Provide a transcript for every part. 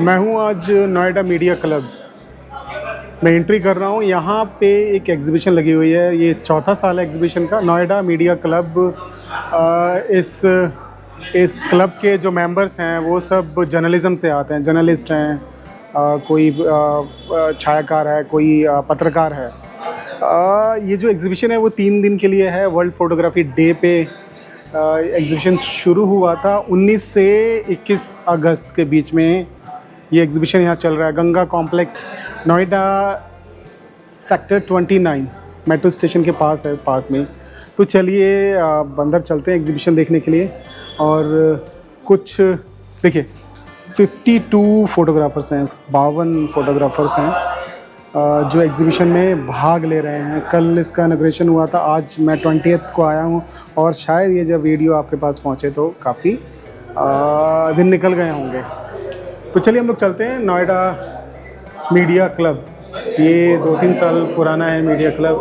मैं हूँ आज नोएडा मीडिया क्लब। मैं एंट्री कर रहा हूँ। यहाँ पे एक एग्जीबिशन लगी हुई है। ये चौथा साल है एग्जीबिशन का। Noida media club. इस क्लब के जो मेंबर्स हैं वो सब जर्नलिज्म से आते हैं, जर्नलिस्ट हैं। कोई छायाकार है, कोई पत्रकार है। ये जो एग्जीबिशन है वो 3 दिन के लिए है। वर्ल्ड फोटोग्राफी डे पे एग्जीबिशन शुरू हुआ था। 19 से 21 अगस्त के बीच में ये एग्जीबिशन यहाँ चल रहा है। Ganga complex, Noida sector 29 metro station के पास है, पास में। तो चलिए अंदर चलते हैं एग्जीबिशन देखने के लिए। और कुछ देखिए 52 फोटोग्राफर्स हैं, 52 फोटोग्राफर्स हैं जो एग्जीबिशन में भाग ले रहे हैं। कल इसका इनॉग्रेशन हुआ था, आज मैं 20th को आया हूँ और शायद ये जब वीडियो आपके पास पहुँचे तो काफ़ी दिन निकल गए होंगे। तो चलिए हम लोग चलते हैं नोएडा मीडिया क्लब। ये 2-3 साल पुराना है मीडिया क्लब,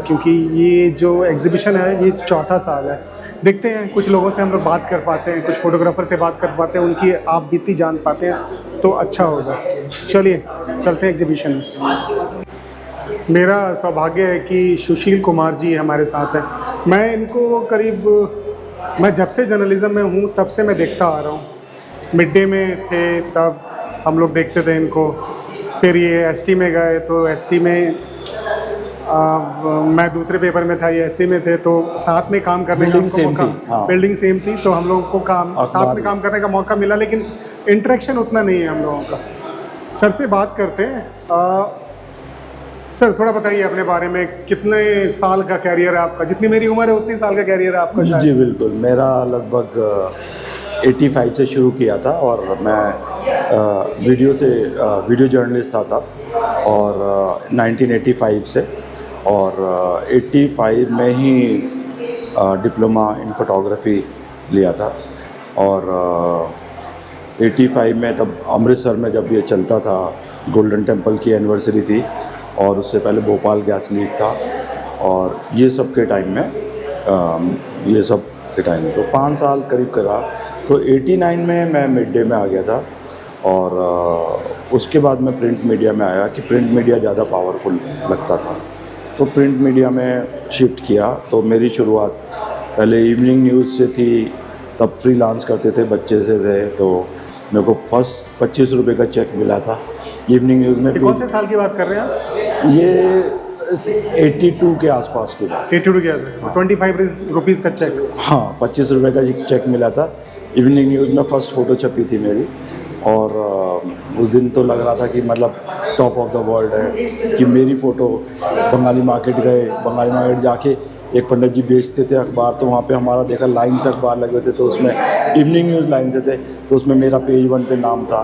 क्योंकि ये जो एग्जीबिशन है ये चौथा साल है। देखते हैं कुछ लोगों से हम लोग बात कर पाते हैं, कुछ फोटोग्राफर से बात कर पाते हैं, उनकी आप बीती जान पाते हैं तो अच्छा होगा। चलिए चलते हैं एग्जीबिशन में। मेरा सौभाग्य है कि सुशील कुमार जी हमारे साथ हैं। मैं इनको मैं जब से जर्नलिज्म में हूँ तब से मैं देखता आ रहा हूँ। मिड डे में थे तब हम लोग देखते थे इनको। फिर ये एसटी में गए तो एसटी में मैं दूसरे पेपर में था, ये एसटी में थे, तो साथ में काम करने का मौका, बिल्डिंग सेम थी तो हम लोगों को साथ में काम करने का मौका मिला, लेकिन इंटरेक्शन उतना नहीं है हम लोगों का। सर से बात करते हैं। सर थोड़ा बताइए अपने बारे में, कितने साल का कैरियर है आपका? जितनी मेरी उम्र है उतनी साल का कैरियर है आपका शायद। जी बिल्कुल, मेरा लगभग 85 से शुरू किया था और मैं वीडियो जर्नलिस्ट था तब, और 1985 से, और 85 में ही डिप्लोमा इन फोटोग्राफी लिया था। और 85 में तब अमृतसर में जब ये चलता था, गोल्डन टेम्पल की एनिवर्सरी थी, और उससे पहले भोपाल गैस लीक था, और ये सब के टाइम तो 5 साल करीब करा। तो 89 में मैं मिड डे में आ गया था, और उसके बाद मैं प्रिंट मीडिया में आया कि प्रिंट मीडिया ज़्यादा पावरफुल लगता था, तो प्रिंट मीडिया में शिफ्ट किया। तो मेरी शुरुआत पहले इवनिंग न्यूज़ से थी, तब फ्रीलांस करते थे, बच्चे से थे, तो मेरे को फर्स्ट 25 रुपये का चेक मिला था इवनिंग न्यूज़ में। कौन से साल की बात कर रहे हैं आप? ये 82 के आसपास की बात। 82 के आसपास। 25 रुपीज़ का चेक? हाँ, 25 रुपये का चेक मिला था। इवनिंग न्यूज़ में फर्स्ट फ़ोटो छपी थी मेरी, और उस दिन तो लग रहा था कि मतलब टॉप ऑफ द वर्ल्ड है कि मेरी फ़ोटो। बंगाली मार्केट गए, बंगाली मार्केट जाके एक पंडित जी बेचते थे अखबार, तो वहाँ पे हमारा देखा लाइन से अखबार लगे थे, तो उसमें इवनिंग न्यूज़ लाइन से थे, तो उसमें मेरा पेज 1 पे नाम था,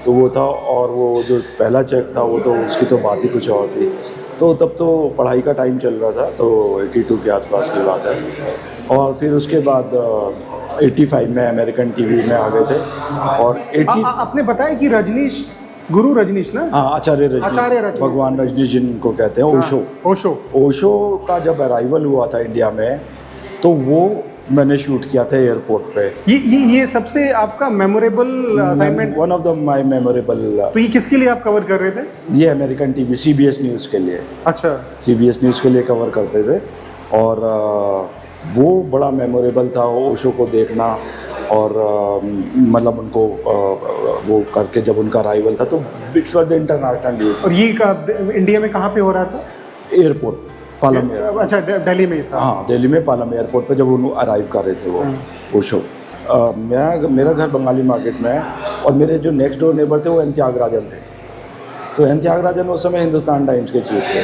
तो वो था। और वो जो पहला चेक था वो तो उसकी तो बात ही कुछ और थी। तो तब तो पढ़ाई का टाइम चल रहा था, तो 82 के आसपास की बात है। और फिर उसके बाद 85 में अमेरिकन टीवी में आ गए थे। और आपने बताया कि रजनीश, गुरु रजनीश ना? हाँ, आचार्य रजनीश, भगवान रजनीश जिनको कहते हैं। ओशो का जब अराइवल हुआ था इंडिया में, तो वो मैंने शूट किया था एयरपोर्ट पे। ये सबसे आपका memorable assignment? One of the my memorable. तो ये किसके लिए आप कवर कर रहे थे? ये अमेरिकन टीवी, CBS न्यूज़ के लिए। अच्छा, CBS न्यूज़ के लिए कवर करते थे, और वो बड़ा मेमोरेबल था ओशो को देखना। और मतलब उनको वो करके जब उनका अराइवल था, तो इट वॉज इंटरनेशनल न्यूज़। और ये इंडिया में कहाँ पे हो रहा था? Airport, Palam airport. अच्छा, दिल्ली में ही था? हाँ, दिल्ली में पालम एयरपोर्ट पे जब उन्होंने अराइव कर रहे थे वो ओशो। मेरा घर बंगाली मार्केट में है, और मेरे जो नेक्स्ट डोर नेबर थे वो एन त्यागराजन थे। तो एन त्यागराजन उस समय हिंदुस्तान टाइम्स के चीफ थे।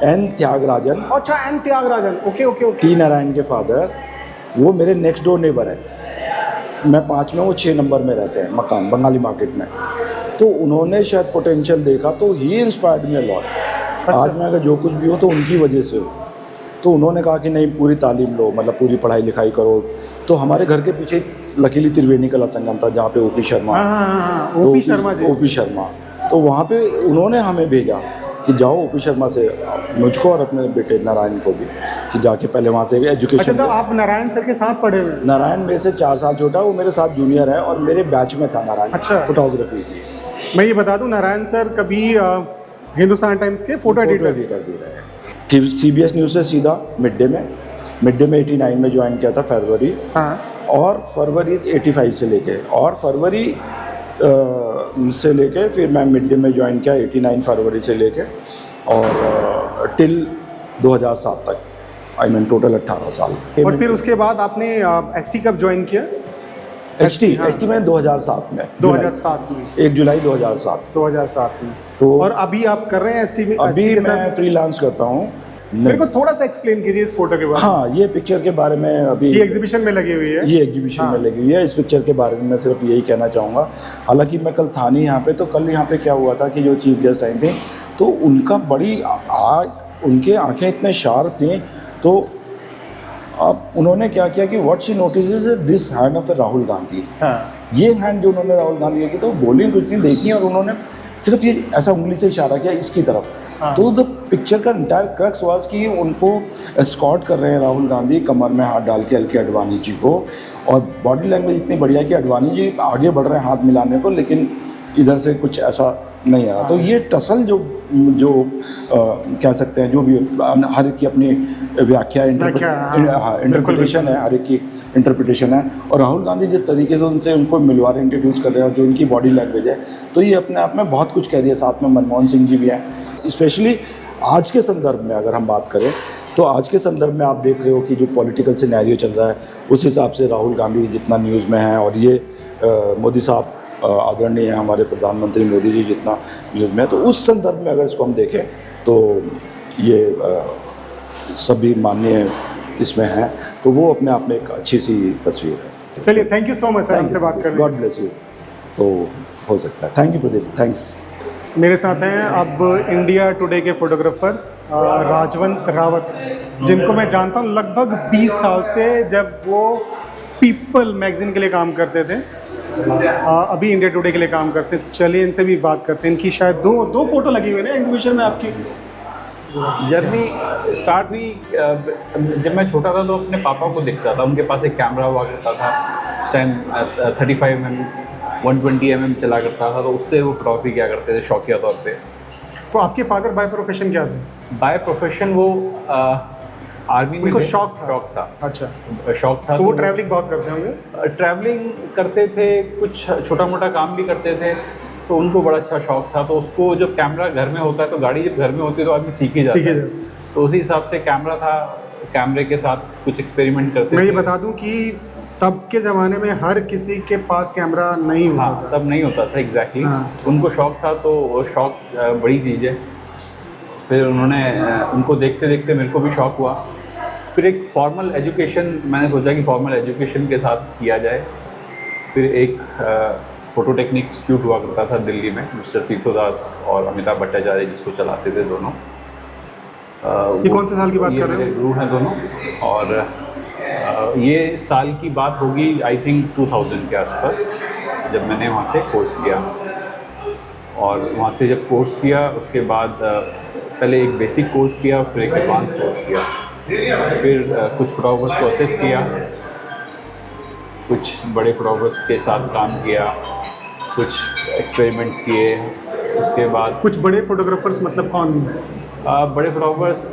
एन त्यागराजन। अच्छा, N Thyagarajan, okay. T Narayan के फादर, वो मेरे नेक्स्ट डोर नेबर हैं। मैं 5 में, वो 6 नंबर में रहते हैं मकान, बंगाली मार्केट में। तो उन्होंने शायद पोटेंशियल देखा, तो ही इंस्पायर्ड मी अ लॉट। आज मैं अगर जो कुछ भी हूँ तो उनकी वजह से हूँ। तो उन्होंने कहा कि नहीं, पूरी तालीम लो, मतलब पूरी पढ़ाई लिखाई करो। तो हमारे घर के पीछे लकीली त्रिवेणी कला संगम था, जहाँ पे ओपी शर्मा। ओपी शर्मा। तो वहाँ पे उन्होंने हमें भेजा कि जाओ ओपी शर्मा से, मुझको और अपने बेटे नारायण को भी, कि जाके पहले वहाँ से अच्छा, एजुकेशन। तो आप नारायण सर के साथ पढ़े हुए हैं? नारायण मेरे से 4 साल छोटा, वो मेरे साथ जूनियर है और मेरे बैच में था नारायण। अच्छा। फोटोग्राफी मैं ये बता दूं, नारायण सर कभी हिंदुस्तान टाइम्स के फोटो एडिटर। भी रहे। CBS न्यूज़ से सीधा मिड डे में 89 में ज्वाइन किया था फरवरी, हाँ, और फरवरी 85 से लेके, और फरवरी से लेके फिर मैं मिड डे में ज्वाइन किया 89 फरवरी से लेके, और टिल 2007 तक, आई मीन टोटल 18 साल। और फिर उसके बाद आपने ST कब ज्वाइन किया? ST मैंने 2007 में, 2007 में, 1 जुलाई 2007 में। तो और अभी आप कर रहे हैं ST में? अभी ST के मैं साथ? फ्रीलांस करता हूँ। मेरे को थोड़ा सा एक्सप्लेन कीजिए इस फोटो के बारे में। हाँ, ये पिक्चर के बारे में अभी ये एग्जीबिशन में लगी हुई है। ये एग्जीबिशन हाँ। में लगी हुई है। इस पिक्चर के बारे में मैं सिर्फ यही कहना चाहूँगा, हालांकि मैं कल था नहीं यहाँ पे, तो कल यहाँ पे क्या हुआ था कि जो चीफ गेस्ट आए थे, तो उनका उनके आंखें इतने शार्प थी, तो अब उन्होंने क्या किया कि what she notices this hand of Rahul Gandhi. हाँ। ये हैंड जो उन्होंने राहुल गांधी की, तो बोली कुछ नहीं देखी, और उन्होंने सिर्फ ये ऐसा उंगली से इशारा किया इसकी तरफ। हाँ। तो द पिक्चर का इंटायर क्रक्स वाज कि उनको एस्कॉर्ट कर रहे हैं राहुल गांधी, कमर में हाथ डाल के एल.के. आडवाणी जी को, और बॉडी लैंग्वेज इतनी बढ़िया है कि आडवाणी जी आगे बढ़ रहे हैं हाथ मिलाने को, लेकिन इधर से कुछ ऐसा नहीं आ रहा। तो ये टसल जो कह सकते हैं, जो भी हर एक की अपनी व्याख्या इंटरप्रिटेशन है, हर एक की इंटरप्रिटेशन है, और राहुल गांधी जिस तरीके से उनसे उनको मिलवा रहे, इंट्रोड्यूस कर रहे हैं, और जो उनकी बॉडी लैंग्वेज है, तो ये अपने आप में बहुत कुछ कह रही है। साथ में मनमोहन सिंह जी भी हैं। स्पेशली आज के संदर्भ में अगर हम बात करें, तो आज के संदर्भ में आप देख रहे हो कि जो पॉलिटिकल सिनेरियो चल रहा है, उस हिसाब से राहुल गांधी जितना न्यूज़ में है, और ये मोदी साहब आदरणीय है, हमारे प्रधानमंत्री मोदी जी जितना न्यूज़ में है, तो उस संदर्भ में अगर इसको हम देखें तो ये सभी माननीय इसमें हैं, तो वो अपने आप में एक अच्छी सी तस्वीर है। चलिए, thank you so much sir, हमसे बात करने। God bless you. तो हो सकता है। Thank you Pradeep, thanks. मेरे साथ हैं अब इंडिया टुडे के फोटोग्राफर राजवंत रावत, जिनको मैं जानता हूँ लगभग 20 साल से, जब वो पीपल मैगजीन के लिए काम करते थे। अभी इंडिया टुडे के लिए काम करते हैं। चलिए इनसे भी बात करते हैं। इनकी शायद दो फोटो लगी हुई है ना एग्जीबिशन में आपकी। जर्नी स्टार्ट हुई जब मैं छोटा था, तो अपने पापा को देखता था, उनके पास एक कैमरा हुआ करता था उस टाइम, 35mm 120mm चला करता था, तो उससे वो फोटोग्राफी किया करते थे शौकिया तौर पे। तो आपके फादर बाय प्रोफेशन क्या थे? बाय प्रोफेशन वो आर्मी में उनको थे। शौक था। अच्छा, शौक था। तो वो ट्रैवलिंग बहुत करते होंगे? ट्रैवलिंग करते थे, कुछ छोटा मोटा काम भी करते थे, तो उनको बड़ा अच्छा शौक था। तो उसको जब कैमरा घर में होता है, तो गाड़ी जब घर में होती है तो आदमी सीख ही जाता है। तो उसी हिसाब से कैमरा था, कैमरे के साथ कुछ एक्सपेरिमेंट करते थे। मैं ये बता दूं कि तब के ज़माने में हर किसी के पास कैमरा नहीं होता था। तब नहीं होता था, एग्जैक्टली। उनको शौक था, तो वो शौक बड़ी चीज़ है। फिर उनको देखते देखते मेरे को भी शौक हुआ। फिर एक फॉर्मल एजुकेशन, मैंने सोचा कि फॉर्मल एजुकेशन के साथ किया जाए। फिर एक फ़ोटो टेक्निक शूट हुआ करता था दिल्ली में, मिस्टर तीर्थोदास और अमिताभ भट्टाचार्य जिसको चलाते थे दोनों। ये कौन से साल की बात कर रहे हैं? गुरु हैं दोनों। और ये साल की बात होगी आई थिंक 2000 के आसपास, जब मैंने वहाँ से कोर्स किया। और वहाँ से जब कोर्स किया, उसके बाद पहले एक बेसिक कोर्स किया, फिर एक एडवांस कोर्स किया। फिर कुछ फोटोग्राफर्स को असेस किया, कुछ बड़े फोटोग्राफर्स के साथ काम किया, कुछ एक्सपेरिमेंट्स किए। उसके बाद कुछ बड़े फोटोग्राफर्स मतलब कौन? बड़े फोटोग्राफर्स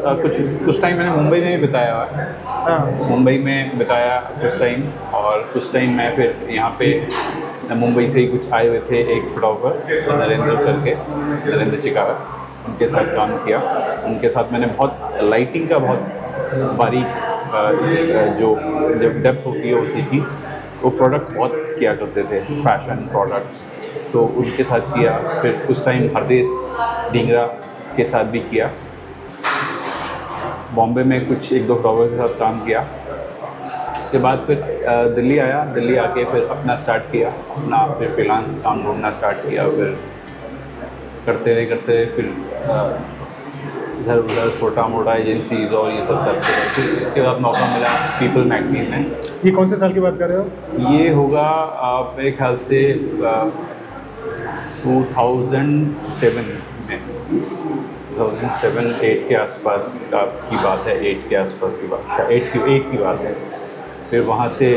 कुछ टाइम मैंने मुंबई में भी बिताया है। मुंबई में बिताया कुछ टाइम, और कुछ टाइम मैं फिर यहाँ पे मुंबई से ही कुछ आए हुए थे एक फोटोग्राफर नरेंद्र करके, नरेंद्र चिकारा, उनके साथ काम किया। उनके साथ मैंने बहुत लाइटिंग का बहुत बारीक जो जब डेप्थ होती है उसी की, वो प्रोडक्ट बहुत किया करते थे, फैशन प्रोडक्ट्स, तो उनके साथ किया। फिर कुछ टाइम हरदेश ढींगरा के साथ भी किया। बॉम्बे में कुछ एक दो फोटोग्राफर के साथ काम किया। उसके बाद फिर दिल्ली आया, दिल्ली आके फिर अपना स्टार्ट किया, अपना फिर फ्रीलांस काम ढूंढना स्टार्ट किया। फिर करते रहे फिर इधर उधर छोटा मोटा एजेंसीज़ और ये सब करते रहे। फिर इसके बाद मौका मिला पीपल मैगजीन में। ये कौन से साल की बात कर रहे हो? ये होगा मेरे ख्याल से 2007 में। 2007-8 के आसपास की बात है, 8 के आसपास की बात, शायद 8 की बात है। फिर वहाँ से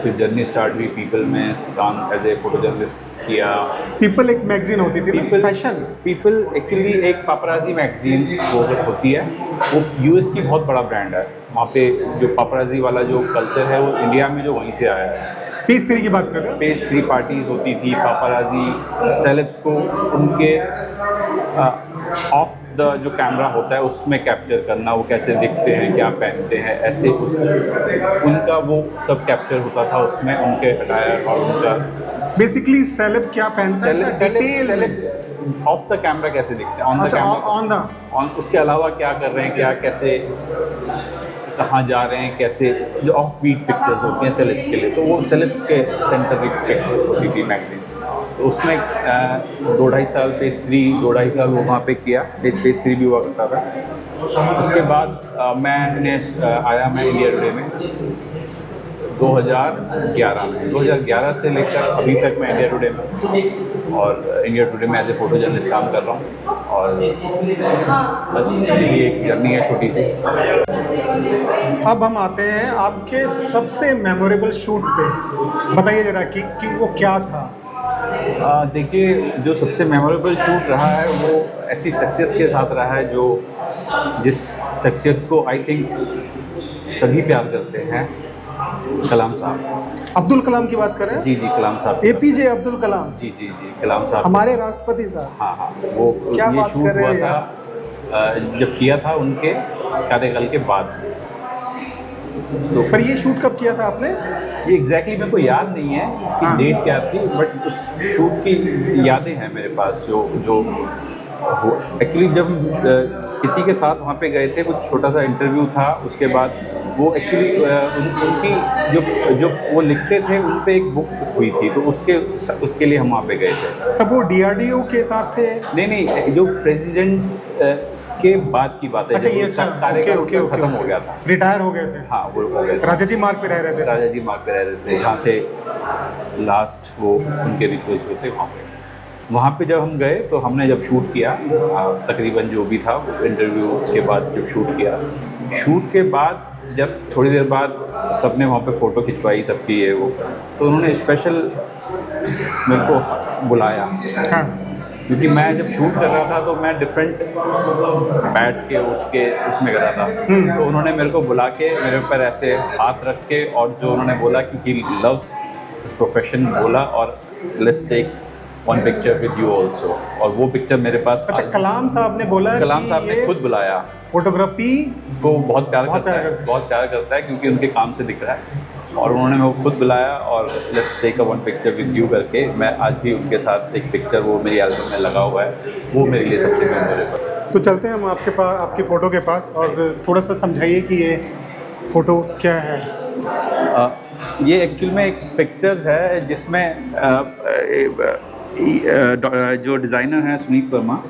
फिर जर्नी स्टार्ट हुई पीपल में काम एज ए फोटो जर्नलिस्ट किया। पीपल एक मैगजीन होती थी, फैशन। पीपल एक्चुअली एक पापराजी मैगजीन वो होती है, वो यूएस की बहुत बड़ा ब्रांड है। वहाँ पे जो पापराजी वाला जो कल्चर है वो इंडिया में जो वहीं से आया है। पेज 3 की बात कर रहे हो? पेज 3 पार्टीज होती थी, पापराजी सेलेब्स को उनके ऑफ द जो कैमरा होता है उसमें कैप्चर करना, वो कैसे दिखते हैं, क्या पहनते हैं, ऐसे उनका वो सब कैप्चर होता था उसमें, उनके अटायर और उनका बेसिकली सेलेब क्या पहनता है, सेलेब ऑफ द कैमरा कैसे दिखते हैं, ऑन द अच्छा, कैमरा, ऑन द, उसके अलावा क्या कर रहे हैं, क्या कैसे कहाँ जा रहे हैं, कैसे जो ऑफ बीट पिक्चर्स होती हैं सेलेब्स के लिए, तो वो सेलेब्स के सेंटर की पिक्चर होती थी मैगजीन। तो उसमें 2-2.5 साल पेज 3, 2-2.5 साल वो वहाँ पे किया, पेज 3 भी हुआ करता था। उसके बाद मैं इंडिया टुडे में 2011 से लेकर अभी तक मैं इंडिया टुडे में, और इंडिया टुडे में एज ए फोटो जर्नलिस्ट काम कर रहा हूँ। और बस यही एक जर्नी है छोटी सी। अब हम आते हैं आपके सबसे मेमोरेबल शूट पे, बताइए ज़रा कि वो क्या था। देखिए, जो सबसे मेमोरेबल शूट रहा है वो ऐसी शख्सियत के साथ रहा है जो जिस शख्सियत को आई थिंक सभी प्यार करते हैं, कलाम साहब। अब्दुल कलाम की बात करें? जी कलाम साहब, APJ अब्दुल कलाम। जी कलाम साहब, हमारे राष्ट्रपति साहब। हाँ, वो क्या ये बात शूट कर रहे हुआ हैं था जब किया था उनके कार्यकाल के बाद। तो पर ये शूट कब किया था आपने? ये एग्जैक्टली मेरे को याद नहीं है कि डेट क्या थी, बट उस शूट की यादें हैं मेरे पास जो एक्चुअली जब किसी के साथ वहाँ पे गए थे, कुछ छोटा सा इंटरव्यू था, उसके बाद वो एक्चुअली उनकी जो वो लिखते थे उन पे एक बुक हुई थी, तो उसके लिए हम वहाँ पे गए थे। सब वो DRDO के साथ थे? नहीं, जो प्रेसिडेंट के बाद की बात है। अच्छा, ये कार्यकाल खत्म हो गया था, रिटायर हो गए थे। हाँ, वो हो गए थे। राजा जी मार्ग पे रह रहे थे। राजा जी मार्ग पे रह रहे थे, यहाँ से लास्ट वो उनके रिचुअल्स हुए थे वहाँ पे जब हम गए तो हमने जब शूट किया, तकरीबन जो भी था इंटरव्यू के बाद जब शूट के बाद जब थोड़ी देर बाद सबने वहाँ पे फ़ोटो खिंचवाई सबकी है वो, तो उन्होंने स्पेशल मेरे को बुलाया। हाँ। क्योंकि मैं जब शूट कर रहा था तो मैं डिफरेंट बैठ के उठ के उसमें कर रहा था, तो उन्होंने मेरे को बुला के मेरे ऊपर ऐसे हाथ रख के, और जो उन्होंने बोला कि ही लव्स दिस प्रोफेशन बोला, और let's take one picture with you also, और वो पिक्चर मेरे पास। अच्छा, कलाम साहब ने बोला? कलाम साहब ने खुद बुलाया। फोटोग्राफी को बहुत प्यार करता है क्योंकि उनके काम से दिख रहा है, और उन्होंने वो खुद बुलाया और let's take a one picture with you करके, मैं आज भी उनके साथ एक पिक्चर वो मेरी एल्बम में लगा हुआ है, वो मेरे लिए सबसे मेमोरेबल। तो चलते हैं हम आपकी फ़ोटो के पास, और थोड़ा सा समझाइए कि ये फ़ोटो क्या है। ये एक्चुअल में एक पिक्चर्स है जिसमें जो डिज़ाइनर हैं सुनीत वर्मा,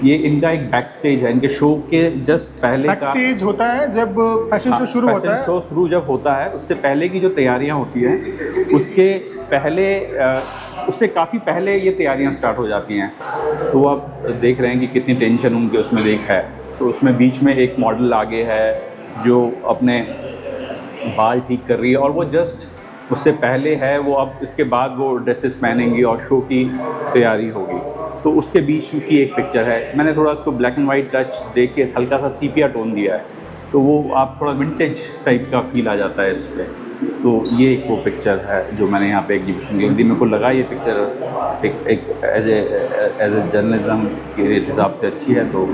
ये इनका एक बैक स्टेज है, इनके शो के जस्ट पहले बैक स्टेज होता है जब फैशन शो शुरू होता है। शो शुरू जब होता है उससे पहले की जो तैयारियां होती हैं, उसके पहले उससे काफ़ी पहले ये तैयारियां स्टार्ट हो जाती हैं। तो आप देख रहे हैं कि कितनी टेंशन उनके उसमें है। तो उसमें बीच में एक मॉडल आगे है जो अपने बाल ठीक कर रही है, और वो जस्ट उससे पहले है, वो अब इसके बाद वो ड्रेसेस पहनेंगी और शो की तैयारी होगी। तो उसके बीच की एक पिक्चर है, मैंने थोड़ा उसको ब्लैक एंड वाइट टच दे के हल्का सा सीपिया टोन दिया है, तो वो आप थोड़ा विंटेज टाइप का फील आ जाता है इस पर। तो ये एक वो पिक्चर है जो मैंने यहाँ पे एग्जीबिशन के लिए, मेरे को लगा ये पिक्चर एक एज ए जर्नलिज्म के हिसाब से अच्छी है, तो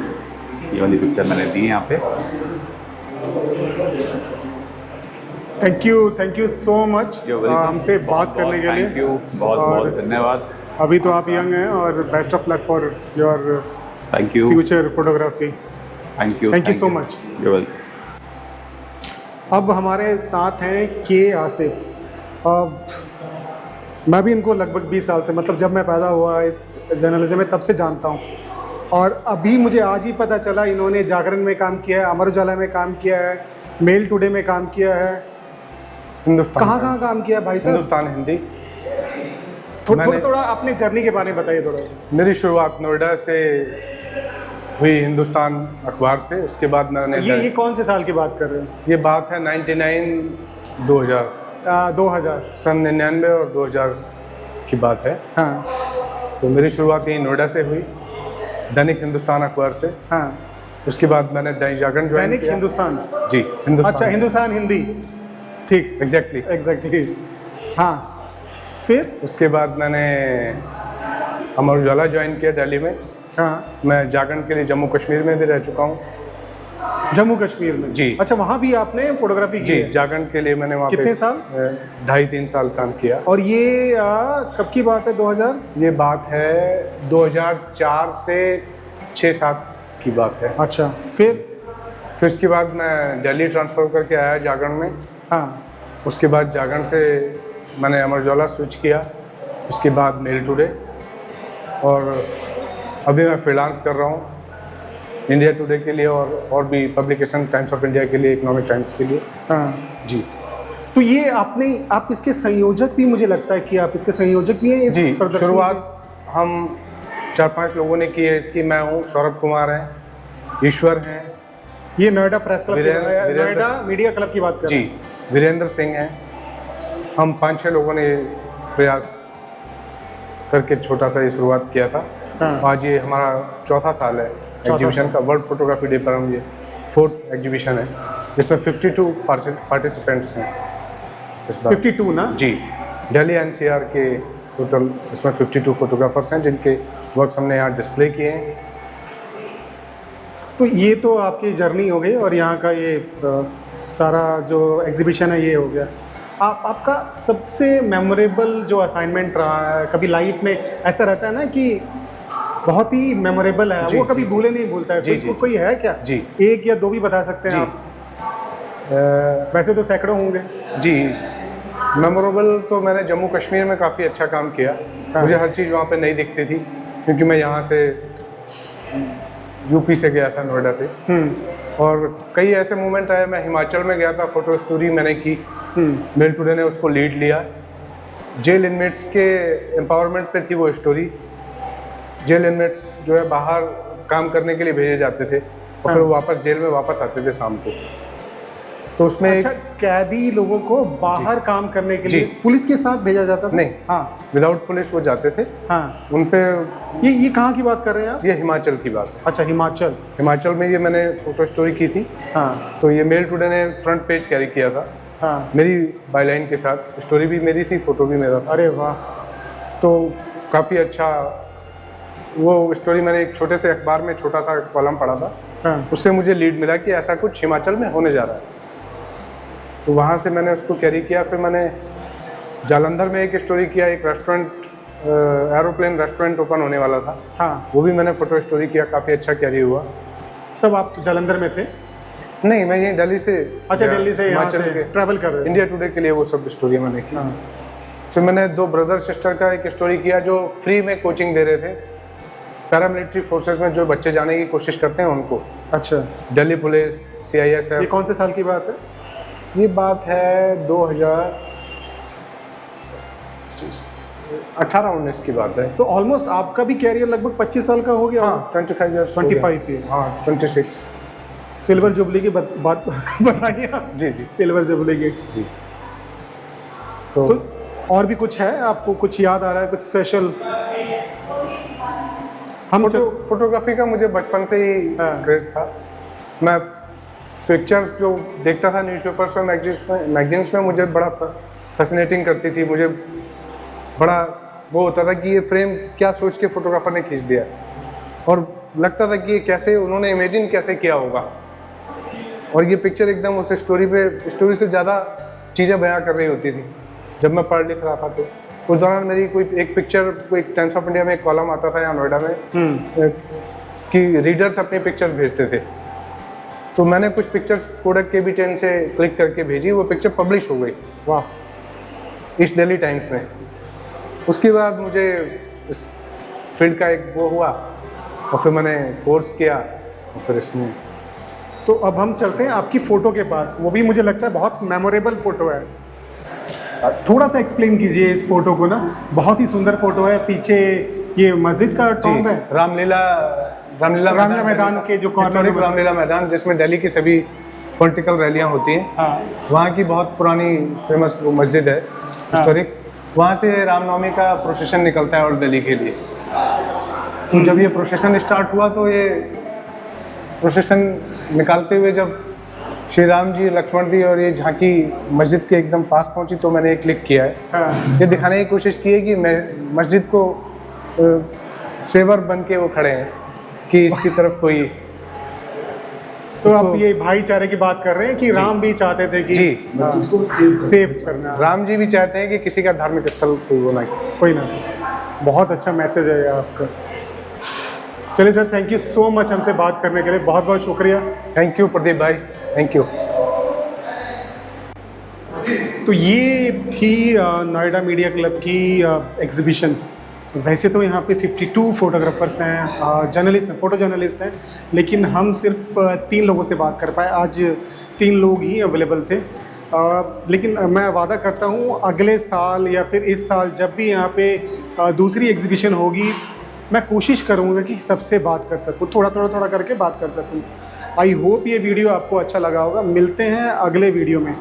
ये वाली पिक्चर मैंने दी यहाँ पे। थैंक यू सो मच हमसे बात करने के लिए। थैंक यू, बहुत धन्यवाद। अभी तो आप यंग हैं, और best of luck for your thank you future photography. Thank you so much. You welcome. अब हमारे साथ हैं के आसिफ। अब मैं भी इनको लगभग 20 साल से, मतलब जब मैं पैदा हुआ इस जर्नलिज्म में तब से जानता हूँ, और अभी मुझे आज ही पता चला इन्होंने जागरण में काम किया है, अमर उजाला में काम किया है, मेल टुडे में काम किया है, हिंदुस्तान कहाँ काम किया है भाई साहब? हिंदुस्तान हिंदी। थोड़ा अपने जर्नी के बारे में बताइए थोड़ा सा। मेरी शुरुआत नोएडा से हुई हिंदुस्तान अखबार से। उसके बाद मैंने ये कौन से साल की बात कर रहे हो? ये बात है 99 2000 2000। सन 99 और 2000 की बात है। हाँ तो मेरी शुरुआत यहीं नोएडा से हुई, दैनिक हिंदुस्तान अखबार से। हाँ। उसके बाद मैंने दैनिक जागरण ज्वाइन दैनिक किया। हिंदुस्तान। जी, हिंदुस्तान। अच्छा, हिंदुस्तान हिंदी, ठीक, एग्जैक्टली। एग्जैक्टली। हाँ, फिर उसके बाद मैंने अमर उजाला ज्वाइन किया दिल्ली में। हाँ, मैं जागरण के लिए जम्मू कश्मीर में भी रह चुका हूँ। जम्मू कश्मीर में? जी। अच्छा, वहाँ भी आपने फोटोग्राफी की जी, है? जागरण के लिए मैंने वहाँ पे कितने साल? 2.5-3 साल काम किया। और ये कब की बात है? 2000? ये बात है 2004 से 6-7 की बात है। अच्छा, फिर उसके बाद मैं दिल्ली ट्रांसफ़र करके आया जागरण में। हाँ। उसके बाद जागरण से मैंने अमर उजाला स्विच किया, उसके बाद मेल टुडे, और अभी मैं फ्रीलांस कर रहा हूँ इंडिया टुडे के लिए और भी पब्लिकेशन, टाइम्स ऑफ इंडिया के लिए, इकोनॉमिक टाइम्स के लिए। हाँ जी। तो ये आप इसके संयोजक भी, मुझे लगता है कि आप इसके संयोजक भी हैं इस जी, प्रदर्शनी शुरुआत हम 4-5 लोगों ने की है इसकी। मैं हूँ, सौरभ कुमार हैं, ईश्वर हैं, ये Noida press club, Virendra- Noida media club की बात कर रहे जी, हैं। वीरेंद्र सिंह हैं। हम 5-6 लोगों ने प्रयास करके छोटा सा ये शुरुआत किया था। हाँ। आज ये हमारा 4था साल है एग्जीबिशन का। वर्ल्ड फोटोग्राफी डे पर हम ये 4th एग्जीबिशन है, जिसमें 52 पार्टिसिपेंट्स हैं इस बार। 52 ना? जी, दिल्ली एनसीआर के टोटल इसमें 52 फोटोग्राफर्स हैं जिनके वर्क्स हमने यहाँ डिस्प्ले किए हैं। तो ये तो आपकी जर्नी हो गई, और यहाँ का ये सारा जो एग्जीबिशन है ये हो गया। आपका सबसे मेमोरेबल जो असाइनमेंट रहा है कभी लाइफ में, ऐसा रहता है ना कि बहुत ही मेमोरेबल है, जी, वो कभी जी, भूले नहीं भूलता है? जी, जी, कोई है क्या? जी। 1 या 2 भी बता सकते हैं जी। आप? वैसे तो सैकड़ों होंगे। जी, मेमोरेबल तो मैंने जम्मू कश्मीर में काफ़ी अच्छा काम किया। मुझे हर चीज़ वहाँ पे नहीं दिखती थी, क्योंकि मैं यहाँ से यूपी से गया था, नोएडा से। और कई ऐसे मोमेंट आए। मैं हिमाचल में गया था, फ़ोटो स्टोरी मैंने की, मेल टुडे ने उसको लीड लिया। जेल इनमेट्स के एम्पावरमेंट पे थी वो स्टोरी। जेल इनमेट्स जो है बाहर काम करने के लिए भेजे जाते थे, और फिर वो वापस जेल में वापस आते थे शाम को। तो उसमें अच्छा, कैदी लोगों को बाहर काम करने के लिए जी। पुलिस के साथ भेजा जाता था? नहीं, हाँ विदाउट पुलिस वो जाते थे। हाँ। उन पे ये कहाँ की बात कर रहे हैं आप? ये हिमाचल की बात है। अच्छा, हिमाचल। हिमाचल में ये मैंने फोटो स्टोरी की थी। हाँ तो ये मेल टुडे ने फ्रंट पेज कैरी किया था, हाँ। मेरी बायलाइन के साथ। स्टोरी भी मेरी थी, फोटो भी मेरा था। अरे वाह। तो काफ़ी अच्छा वो स्टोरी मैंने एक छोटे से अखबार में छोटा सा कॉलम पढ़ा था। हाँ। उससे मुझे लीड मिला कि ऐसा कुछ हिमाचल में होने जा रहा है। तो वहाँ से मैंने उसको कैरी किया। फिर मैंने जालंधर में एक स्टोरी किया, एक रेस्टोरेंट, एरोप्लेन रेस्टोरेंट ओपन होने वाला था। हाँ। वो भी मैंने फोटो स्टोरी किया, काफ़ी अच्छा कैरी हुआ। तब आप जालंधर में थे? नहीं, मैं यहीं दिल्ली से। अच्छा, दिल्ली से यहाँ हिमाचल से के ट्रैवल कर रहे थे? इंडिया टुडे के लिए वो सब स्टोरी मैंने की। हाँ। फिर मैंने 2 ब्रदर सिस्टर का एक स्टोरी किया जो फ्री में कोचिंग दे रहे थे। पैरामिलिट्री फोर्सेस में जो बच्चे जाने की कोशिश करते हैं उनको। अच्छा, दिल्ली पुलिस, ये CISF। कौन से साल की बात है? ये बात है 2018-19 की बात है। तो ऑलमोस्ट आपका भी कैरियर लगभग 25 साल का हो गया? हाँ, 25 ईयर्स। 25 ईयर। हाँ, 26। सिल्वर जुबली की बात बताइए आप। जी जी सिल्वर जुबली की। जी। तो और भी कुछ है आपको, कुछ याद आ रहा है, कुछ स्पेशल? हम फोटोग्राफी का मुझे बचपन से ही हाँ। क्रेज था। मैं पिक्चर्स जो देखता था न्यूज़पेपर्स में, मैगजीन्स में, मुझे बड़ा फैसिनेटिंग करती थी। मुझे बड़ा वो होता था कि ये फ्रेम क्या सोच के फोटोग्राफर ने खींच दिया, और लगता था कि ये कैसे उन्होंने इमेजिन कैसे किया होगा। और ये पिक्चर एकदम उस स्टोरी से ज़्यादा चीज़ें बयां कर रही होती थी। जब मैं पढ़ लिख रहा था तो उस दौरान मेरी कोई एक पिक्चर, कोई टाइम्स ऑफ इंडिया में एक कॉलम आता था यहाँ नोएडा में कि रीडर्स अपनी पिक्चर्स भेजते थे। तो मैंने कुछ पिक्चर्स कोडक KB10 से क्लिक करके भेजी, वो पिक्चर पब्लिश हो गई। वाह। ईस्ट दिल्ली टाइम्स में। उसके बाद मुझे इस फील्ड का एक वो हुआ, और फिर मैंने कोर्स किया, और फिर इसमें। तो अब हम चलते हैं आपकी फ़ोटो के पास। वो भी मुझे लगता है बहुत मेमोरेबल फ़ोटो है। थोड़ा सा एक्सप्लेन कीजिए इस फ़ोटो को ना। बहुत ही सुंदर फ़ोटो है। पीछे ये मस्जिद का टॉम्ब है। रामलीला रामलीला मैदान के जो corner हिस्टोरिक में- रामलीला मैदान, जिसमें दिल्ली की सभी पॉलिटिकल रैलियां होती हैं। हाँ वहाँ की बहुत पुरानी फेमस वो मस्जिद है हिस्टोरिक। वहाँ से रामनवमी का प्रोसेशन निकलता है और दिल्ली के लिए। तो जब ये प्रोसेशन स्टार्ट हुआ तो ये प्रोसेशन निकालते हुए जब श्री राम जी, लक्ष्मण जी और ये झांकी मस्जिद के एकदम पास पहुंची तो मैंने ये क्लिक किया है। हाँ ये दिखाने की कोशिश की है कि मैं मस्जिद को सेवर बन के वो खड़े हैं कि इसकी तरफ कोई। तो आप ये भाईचारे की बात कर रहे हैं कि राम भी चाहते थे कि जी। मस्जिद को सेव सेफ करना, राम जी भी चाहते हैं कि किसी का धार्मिक स्थल कोई वो ना। कोई ना। बहुत अच्छा मैसेज है ये आपका। चलिए sir, thank you so much हमसे बात करने के लिए, बहुत बहुत शुक्रिया। थैंक यू प्रदीप भाई, थैंक यू। तो ये थी नोएडा मीडिया क्लब की एग्जीबिशन। वैसे तो यहाँ पे 52 फोटोग्राफर्स हैं, जर्नलिस्ट हैं, फ़ोटो जर्नलिस्ट हैं, लेकिन हम सिर्फ 3 लोगों से बात कर पाए। आज 3 लोग ही अवेलेबल थे। लेकिन मैं वादा करता हूँ अगले साल या फिर इस साल जब भी यहाँ पे दूसरी एग्जीबिशन होगी, मैं कोशिश करूँगा कि सबसे बात कर सकूँ, थोड़ा करके बात कर सकूँ। आई होप ये वीडियो आपको अच्छा लगा होगा। मिलते हैं अगले वीडियो में।